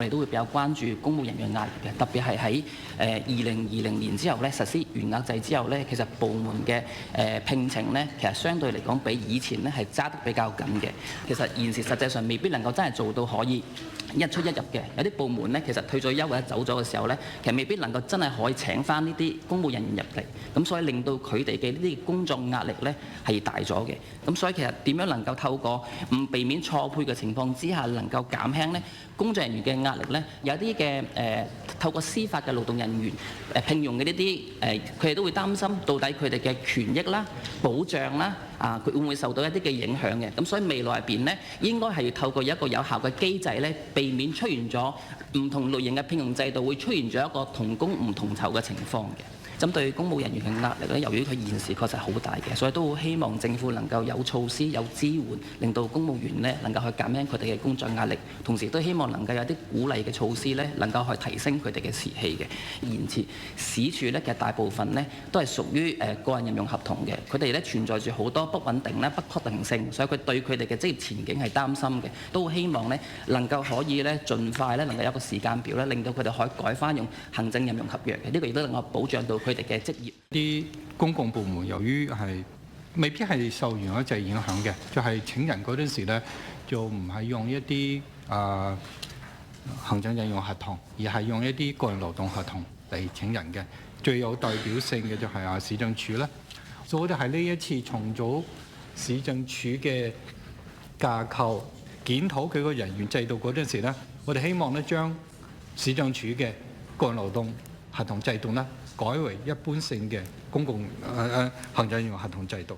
我哋都會比較關注公務人員壓力嘅，特別係喺2020年之後咧實施員額制之後咧，其實部門嘅聘請咧，其實相對嚟講比以前咧係揸得比較緊嘅。其實現時實際上未必能夠真係做到可以一出一入嘅，有啲部門咧其實退咗休或者走咗嘅時候咧，其實未必能夠真係可以請翻呢啲公務人員入嚟，咁所以令到佢哋嘅呢啲工作壓力咧係大咗嘅。咁所以其實點樣能夠透過唔避免錯配嘅情況之下，能夠減輕咧工作人員嘅壓力咧，有啲嘅透過司法嘅勞動人員聘用嘅呢啲佢哋都會擔心到底佢哋嘅權益啦、保障啦佢會唔會受到一啲嘅影響嘅？咁所以未來入邊咧，應該係要透過一個有效嘅機制咧，避免出現咗唔同類型嘅聘用制度會出現咗一個同工唔同酬嘅情況嘅。針對公務人員嘅壓力咧，由於佢現時確實好大嘅，所以都好希望政府能夠有措施、有支援，令到公務員咧能夠去減輕佢哋嘅工作壓力，同時都希望能夠有啲鼓勵嘅措施咧，能夠去提升佢哋嘅士氣嘅。現時市署咧，其實大部分咧都係屬於個人任用合同嘅，佢哋咧存在住好多不穩定咧、不確定性，所以佢對佢哋嘅職業前景係擔心嘅，都希望咧能夠可以咧盡快咧能夠有一個時間表咧，令到佢哋可以改翻用行政任用合約嘅，呢個亦都能夠保障到佢哋嘅職業。啲公共部門由於係未必係受員額制影響嘅，就係請人嗰陣時咧，就唔係用一啲行政任用合同，而係用一啲個人勞動合同嚟請人嘅。最有代表性嘅就係市政署啦。所以我哋喺呢一次重組市政署嘅架構，檢討佢個人員制度嗰陣時咧，我哋希望咧將市政署嘅個人勞動合同制度咧改為一般性嘅公共行政任用合同制度。